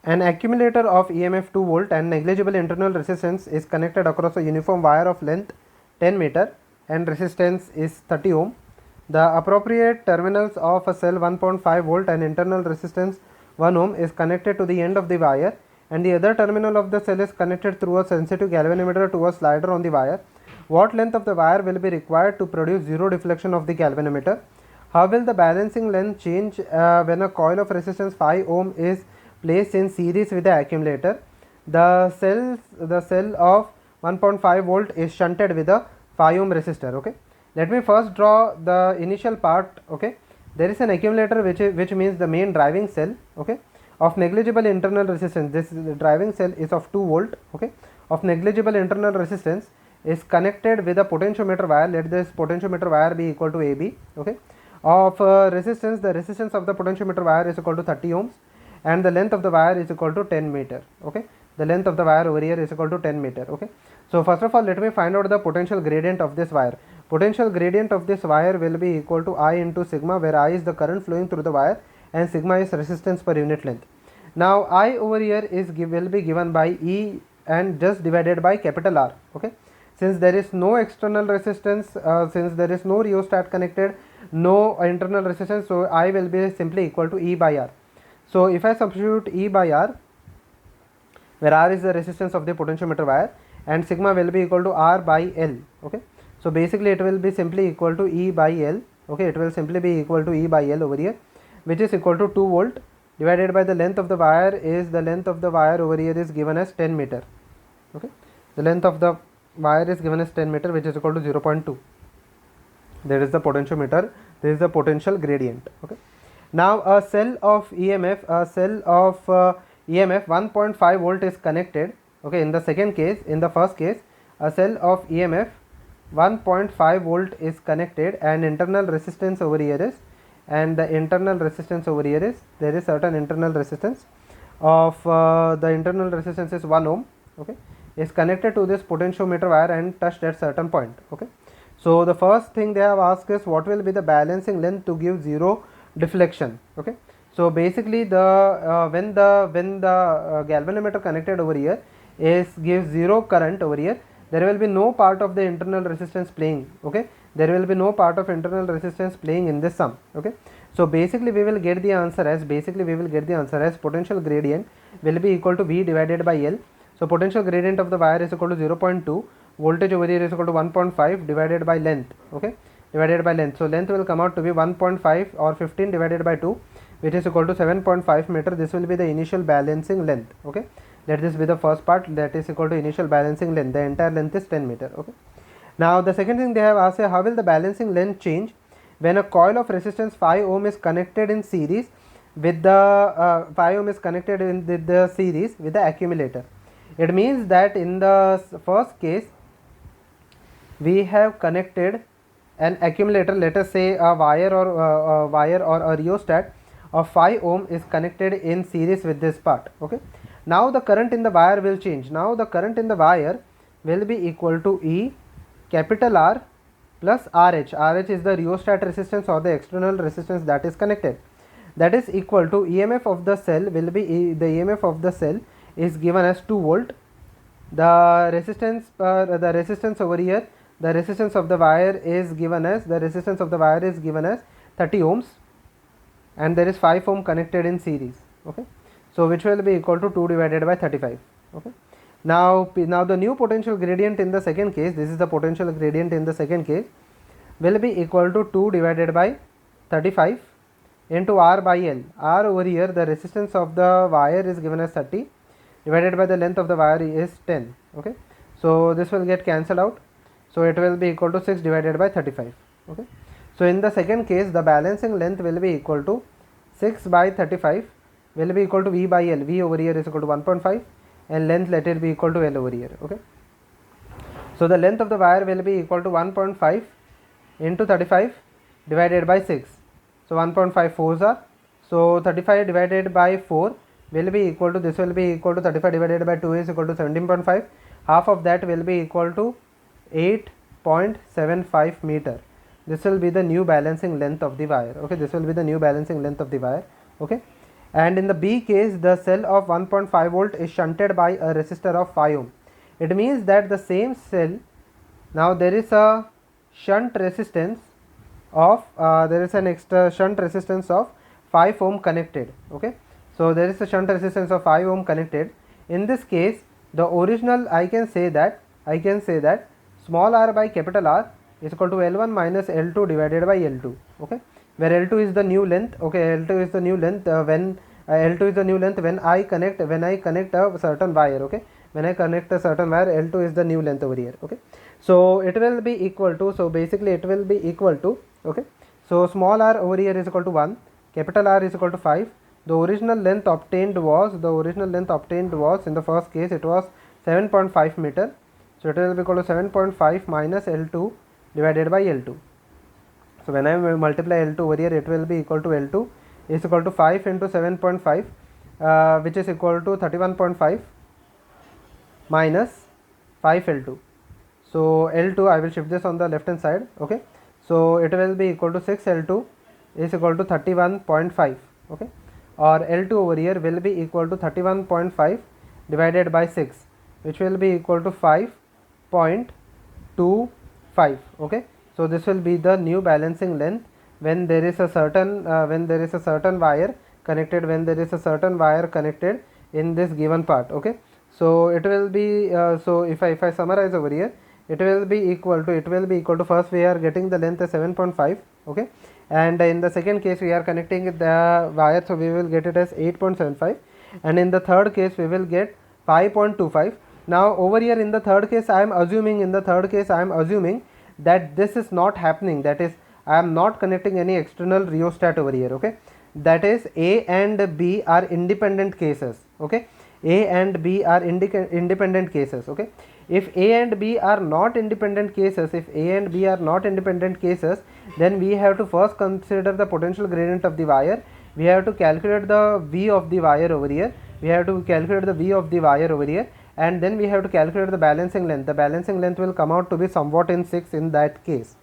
An accumulator of EMF 2 volt and negligible internal resistance is connected across a uniform wire of length 10 meter and resistance is 30 ohm. The appropriate terminals of a cell 1.5 volt and internal resistance 1 ohm is connected to the end of the wire, and the other terminal of the cell is connected through a sensitive galvanometer to a slider on the wire. What length of the wire will be required to produce zero deflection of the galvanometer? How will the balancing length change when a coil of resistance 5 ohm is placed in series with the accumulator? The cell of 1.5 volt is shunted with a 5 ohm resistor. Okay, let me first draw the initial part. Okay, there is an accumulator which means the main driving cell. Okay, of negligible internal resistance. This driving cell is of 2 volt. Okay, of negligible internal resistance is connected with a potentiometer wire. Let this potentiometer wire be equal to AB. Okay, of resistance, the resistance of the potentiometer wire is equal to 30 ohms, and the length of the wire is equal to 10 meter. Okay, the length of the wire over here is equal to 10 meter. Okay, so first of all, let me find out the potential gradient of this wire. Potential gradient of this wire will be equal to I into sigma, where I is the current flowing through the wire and sigma is resistance per unit length. Now I over here will be given by E and just divided by capital R. Okay, since there is no external resistance, since there is no rheostat connected, no internal resistance, so I will be simply equal to E by R. So if I substitute E by R, where R is the resistance of the potentiometer wire and sigma will be equal to R by L. Okay, so basically it will be simply equal to E by L. Okay, it will simply be equal to E by L over here, which is equal to 2 volt divided by the length of the wire is the length of the wire over here is given as 10 meter. Okay, the length of the wire is given as 10 meter, which is equal to 0.2. That is the potentiometer. This is the potential gradient. Okay, now a cell of EMF, EMF 1.5 volt is connected. Okay, in the second case, in the first case, a cell of EMF 1.5 volt is connected, and internal resistance over here is, and the internal resistance over here is, there is certain internal resistance of the internal resistance is 1 ohm. Okay, is connected to this potentiometer wire and touched at certain point. Okay, so the first thing they have asked is what will be the balancing length to give zero deflection. Okay, so basically the when the galvanometer connected over here is gives zero current over here, there will be no part of the internal resistance playing. Okay, there will be no part of internal resistance playing in this sum. Okay, so basically we will get the answer as potential gradient will be equal to V divided by L. So potential gradient of the wire is equal to 0.2, voltage over here is equal to 1.5 divided by length. Okay, divided by length, so length will come out to be 1.5 or 15 divided by 2, which is equal to 7.5 meter. This will be the initial balancing length. Okay, let this be the first part, that is equal to initial balancing length. The entire length is 10 meter. Okay, now the second thing they have asked is how will the balancing length change when a coil of resistance 5 ohm is connected in series with the 5 ohm is connected in the series with the accumulator. It means that in the first case we have connected an accumulator, let us say a wire or a rheostat of 5 ohm is connected in series with this part. Okay, now the current in the wire will change. Now the current in the wire will be equal to E capital R plus RH. RH is the rheostat resistance or the external resistance that is connected. That is equal to EMF of the cell will be the EMF of the cell is given as 2 volt. The resistance over here, the resistance of the wire is given as 30 ohms, and there is 5 ohm connected in series. Okay, so which will be equal to 2 divided by 35. Okay, now the new potential gradient in the second case, this is the potential gradient in the second case, will be equal to 2 divided by 35 into R by L. R over here, the resistance of the wire is given as 30 divided by the length of the wire is 10. Okay, so this will get cancelled out, so it will be equal to 6 divided by 35. Okay, so in the second case the balancing length will be equal to 6 by 35 will be equal to V by L. V over here is equal to 1.5 and length let it be equal to L over here. Okay, so the length of the wire will be equal to 1.5 into 35 divided by 6. So 1.5 fours are, so 35 divided by 4 will be equal to, this will be equal to 35 divided by 2 is equal to 17.5. half of that will be equal to 8.75 meter. This will be the new balancing length of the wire. Okay, this will be the new balancing length of the wire. Okay, and in the B case the cell of 1.5 volt is shunted by a resistor of 5 ohm. It means that the same cell, now there is a shunt resistance of there is an extra shunt resistance of 5 ohm connected. Okay, so there is a shunt resistance of 5 ohm connected. In this case the original, I can say that small r by capital R is equal to L1 minus L2 divided by L2. Okay, where L2 is the new length. Okay, L2 is the new length when L2 is the new length when I connect a certain wire. Okay, when I connect a certain wire, L2 is the new length over here. Okay, so it will be equal to, so basically it will be equal to, okay, so small r over here is equal to 1, capital R is equal to 5. The original length obtained was in the first case it was 7.5 meter. So it will be equal to 7.5 minus L2 divided by L2. So when I multiply L2 over here, it will be equal to L2 is equal to 5 into 7.5, which is equal to 31.5 minus 5 L2. So L2, I will shift this on the left hand side. Okay, so it will be equal to 6 L2 is equal to 31.5. Okay, or L2 over here will be equal to 31.5 divided by 6, which will be equal to 5.25. Okay, so this will be the new balancing length when there is a certain wire connected, in this given part. Okay, so it will be so if I summarize over here, it will be equal to first we are getting the length as 7.5. Okay, and in the second case we are connecting the wire, so we will get it as 8.75, and in the third case we will get 5.25. Now over here in the third case I am assuming that this is not happening, that is I am not connecting any external rheostat over here. Okay, that is A and B are independent cases. Okay, A and B are independent cases. Okay, if A and B are not independent cases, then we have to first consider the potential gradient of the wire. We have to calculate the V of the wire over here. And then we have to calculate the balancing length. The balancing length will come out to be somewhat in 6 in that case.